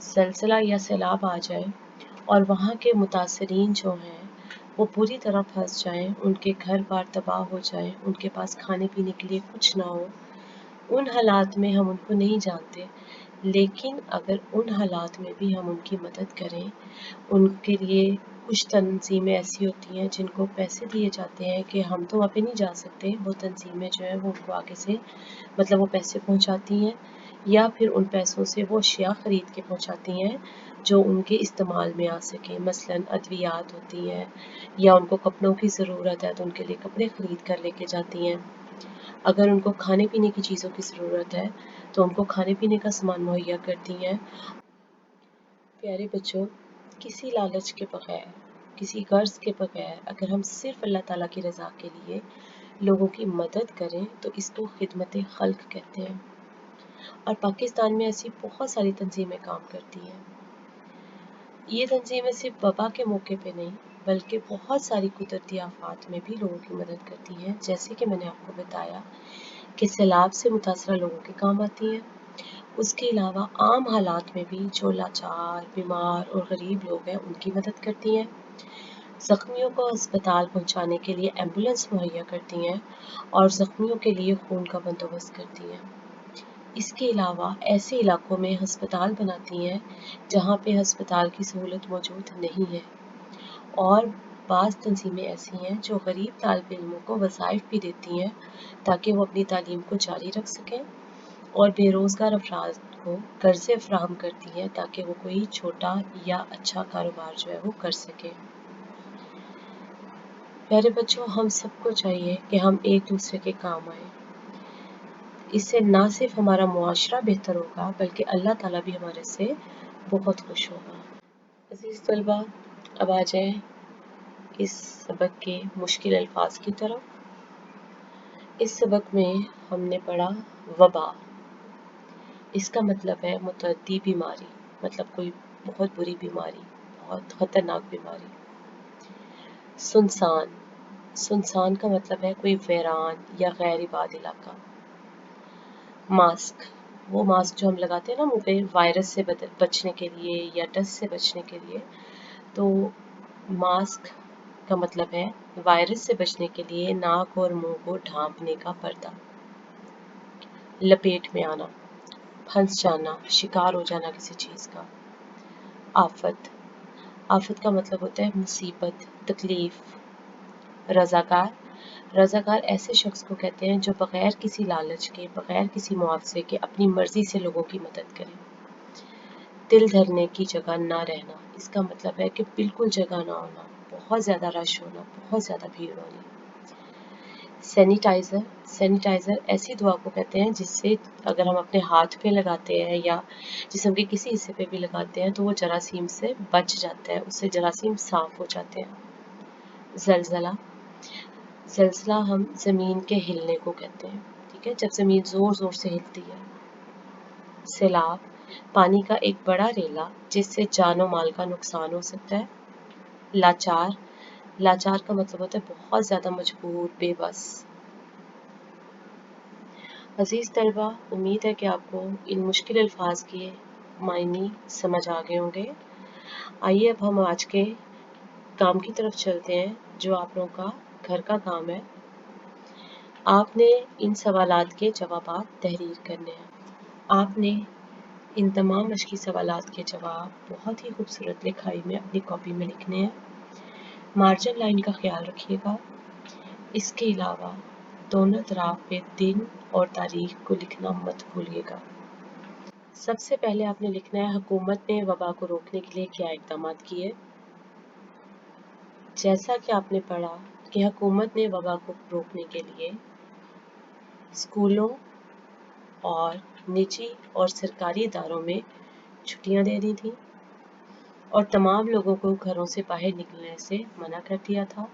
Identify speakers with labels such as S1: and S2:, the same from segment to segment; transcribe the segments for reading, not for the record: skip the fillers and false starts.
S1: زلزلہ یا سیلاب آ جائے اور وہاں کے متاثرین جو ہیں وہ پوری طرح پھنس جائیں، ان کے گھر بار تباہ ہو جائیں، ان کے پاس کھانے پینے کے لیے کچھ نہ ہو، ان حالات میں ہم ان کو نہیں جانتے، لیکن اگر ان حالات میں بھی ہم ان کی مدد کریں، ان کے لیے کچھ تنظیمیں ایسی ہوتی ہیں جن کو پیسے دیے جاتے ہیں کہ ہم تو وہاں پہ نہیں جا سکتے، وہ تنظیمیں جو ہیں وہ ان کو آگے سے مطلب وہ پیسے پہنچاتی ہیں، یا پھر ان پیسوں سے وہ اشیاء خرید کے پہنچاتی ہیں جو ان کے استعمال میں آ سکیں، مثلاً ادویات ہوتی ہیں یا ان کو کپڑوں کی ضرورت ہے تو ان کے لیے کپڑے خرید کر لے کے جاتی ہیں، اگر ان کو کھانے پینے کی چیزوں کی ضرورت ہے تو ان کو کھانے پینے کا سامان مہیا کرتی ہیں۔ پیارے بچوں، کسی لالچ کے بغیر، کسی غرض کے بغیر اگر ہم صرف اللہ تعالیٰ کی رضا کے لیے لوگوں کی مدد کریں تو اس کو خدمت خلق کہتے ہیں، اور پاکستان میں ایسی بہت ساری تنظیمیں کام کرتی ہیں۔ یہ تنظیمیں صرف وبا کے موقع پہ نہیں بلکہ بہت ساری قدرتی آفات میں بھی لوگوں کی مدد کرتی ہیں، جیسے کہ میں نے آپ کو بتایا کہ سیلاب سے متاثرہ لوگوں کے کام آتی ہیں، اس کے علاوہ عام حالات میں بھی جو لاچار، بیمار اور غریب لوگ ہیں ان کی مدد کرتی ہیں، زخمیوں کو ہسپتال پہنچانے کے لیے ایمبولینس مہیا کرتی ہیں اور زخمیوں کے لیے خون کا بندوبست کرتی ہیں۔ اس کے علاوہ ایسے علاقوں میں ہسپتال بناتی ہیں جہاں پہ ہسپتال کی سہولت موجود نہیں ہے، اور بعض تنظیمیں ایسی ہیں جو غریب طالب علموں کو وظائف بھی دیتی ہیں تاکہ وہ اپنی تعلیم کو جاری رکھ سکیں، اور بے روزگار افراد کو قرضے فراہم کرتی ہیں تاکہ وہ کوئی چھوٹا یا اچھا کاروبار جو ہے وہ کر سکیں۔ پیارے بچوں، ہم سب کو چاہیے کہ ہم ایک دوسرے کے کام آئیں، اس سے نہ صرف ہمارا معاشرہ بہتر ہوگا بلکہ اللہ تعالیٰ بھی ہمارے سے بہت خوش ہوگا۔ عزیز طلبہ، اب آ جائیں اس سبق کے مشکل الفاظ کی طرف۔ اس سبق میں ہم نے پڑھا وبا، اس کا مطلب ہے متعدی بیماری، مطلب کوئی بہت بری بیماری، بہت خطرناک بیماری۔ سنسان، سنسان کا مطلب ہے کوئی ویران یا غیر آباد علاقہ۔ ماسک، وہ ماسک جو ہم لگاتے ہیں نا منہ پہ وائرس سے بچنے کے لیے یا ڈسٹ سے بچنے کے لیے، تو ماسک کا مطلب ہے وائرس سے بچنے کے لیے ناک اور منہ کو ڈھانپنے کا پردہ۔ لپیٹ میں آنا، پھنس جانا، شکار ہو جانا کسی چیز کا۔ آفت، آفت کا مطلب ہوتا ہے مصیبت، تکلیف۔ رضاکار، رضاکار ایسے شخص کو کہتے ہیں جو بغیر کسی لالچ کے، بغیر کسی معاوضے کے اپنی مرضی سے لوگوں کی مدد کرے۔ دل دھرنے کی جگہ نہ رہنا، اس کا مطلب ہے کہ بالکل جگہ نہ ہونا، بہت زیادہ رش ہونا، بہت زیادہ بھیڑ ہونی۔ سینیٹائزر، سینیٹائزر ایسی دوا کو کہتے ہیں جس سے اگر ہم اپنے ہاتھ پہ لگاتے ہیں یا جسم کے کسی حصے پہ بھی لگاتے ہیں تو وہ جراثیم سے بچ جاتا ہے، اس سے جراثیم صاف ہو جاتے ہیں۔ زلزلہ، زلزلہ ہم زمین کے ہلنے کو کہتے ہیں، ٹھیک ہے، جب زمین زور زور سے ہلتی ہے۔ سیلاب، پانی کا ایک بڑا ریلا جس سے جان و مال کا نقصان ہو سکتا ہے۔ لاچار، لاچار کا مطلب ہوتا ہے بہت زیادہ مجبور، بے بس۔ عزیز طلبہ، امید ہے کہ آپ کو ان مشکل الفاظ کے معنی سمجھ آ گئے ہوں گے۔ آئیے اب ہم آج کے کام کی طرف چلتے ہیں جو آپ لوگوں کا گھر کا کام ہے۔ آپ نے ان سوالات کے جوابات تحریر کرنے ہیں۔ آپ نے ان تمام مشقی سوالات کے جواب بہت ہی خوبصورت لکھائی میں اپنی کاپی میں لکھنے ہیں۔ مارجن لائن کا خیال رکھیے گا۔ اس کے علاوہ دونوں طرف پہ دن اور تاریخ کو لکھنا مت بھولیے گا۔ سب سے پہلے آپ نے لکھنا ہے حکومت نے وبا کو روکنے کے لیے کیا اقدامات کیے۔ جیسا کہ آپ نے پڑھا کہ حکومت نے وبا کو روکنے کے لیے اسکولوں اور نجی اور سرکاری اداروں میں چھٹیاں دے دی تھیں اور تمام لوگوں کو گھروں سے باہر نکلنے سے منع کر دیا تھا۔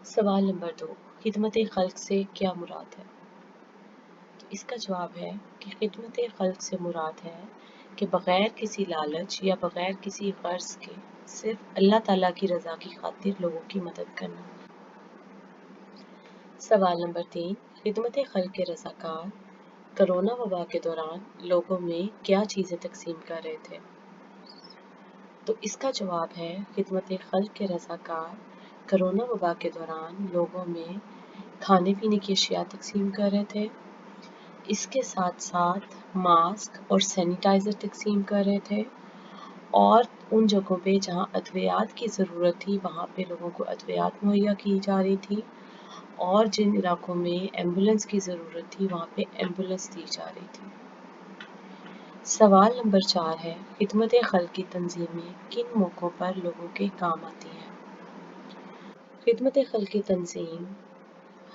S1: سوال نمبر 2، خدمت خلق سے کیا مراد ہے؟ تو اس کا جواب ہے کہ خدمت خلق سے مراد ہے کہ بغیر کسی لالچ یا بغیر کسی غرض کے صرف اللہ تعالیٰ کی رضا کی خاطر لوگوں کی مدد کرنا۔ سوال نمبر 3، خدمت خلق کے رضاکار کرونا وبا کے دوران لوگوں میں کیا چیزیں تقسیم کر رہے تھے؟ تو اس کا جواب ہے خدمت خلق کے رضاکار کرونا وبا کے دوران لوگوں میں کھانے پینے کی اشیاء تقسیم کر رہے تھے، اس کے ساتھ ساتھ ماسک اور سینیٹائزر تقسیم کر رہے تھے، اور ان جگہوں پہ جہاں ادویات کی ضرورت تھی وہاں پہ لوگوں کو ادویات مہیا کی جا رہی تھی، اور جن علاقوں میں ایمبولینس کی ضرورت تھی وہاں پہ ایمبولینس دی جا رہی تھی۔ سوال نمبر 4 ہے، خدمت خلق کی تنظیمیں کن موقعوں پر لوگوں کے کام آتی ہیں؟ خدمت خلق کی تنظیم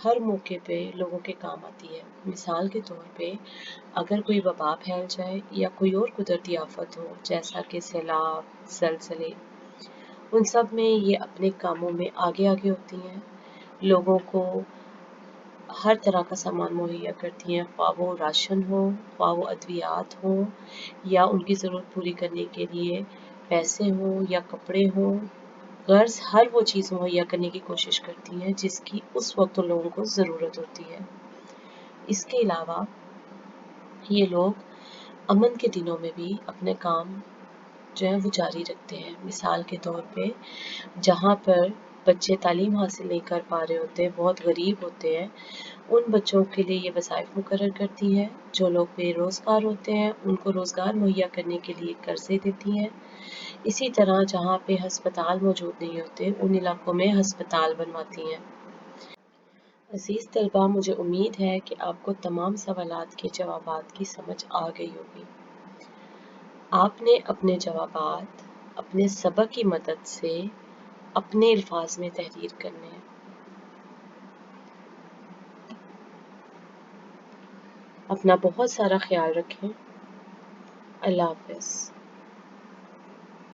S1: ہر موقع پہ لوگوں کے کام آتی ہے۔ مثال کے طور پہ اگر کوئی وبا پھیل جائے یا کوئی اور قدرتی آفت ہو جیسا کہ سیلاب، زلزلے، ان سب میں یہ اپنے کاموں میں آگے آگے ہوتی ہیں، لوگوں کو ہر طرح کا سامان مہیا کرتی ہیں، خواہ وہ راشن ہو، خواہ وہ ادویات ہوں، یا ان کی ضرورت پوری کرنے کے لیے پیسے ہوں یا کپڑے ہوں، غرض ہر وہ چیز مہیا کرنے کی کوشش کرتی ہیں جس کی اس وقت لوگوں کو ضرورت ہوتی ہے۔ اس کے علاوہ یہ لوگ امن کے دنوں میں بھی اپنے کام جو ہے وہ جاری رکھتے ہیں۔ مثال کے طور پہ جہاں پر بچے تعلیم حاصل نہیں کر پا رہے ہوتے، بہت غریب ہوتے ہیں، ان بچوں کے لیے یہ وظائف مقرر کرتی ہے۔ جو لوگ بے روزگار ہوتے ہیں ان کو روزگار مہیا کرنے کے لیے قرضے دیتی ہیں۔ اسی طرح جہاں پہ ہسپتال موجود نہیں ہوتے ان علاقوں میں ہسپتال بنواتی ہیں۔ عزیز طلباء، مجھے امید ہے کہ آپ کو تمام سوالات کے جوابات کی سمجھ آ گئی ہوگی۔ آپ نے اپنے جوابات اپنے سبق کی مدد سے اپنے الفاظ میں تحریر کرنے ہیں۔ اپنا بہت سارا خیال رکھیں۔ اللہ حافظ۔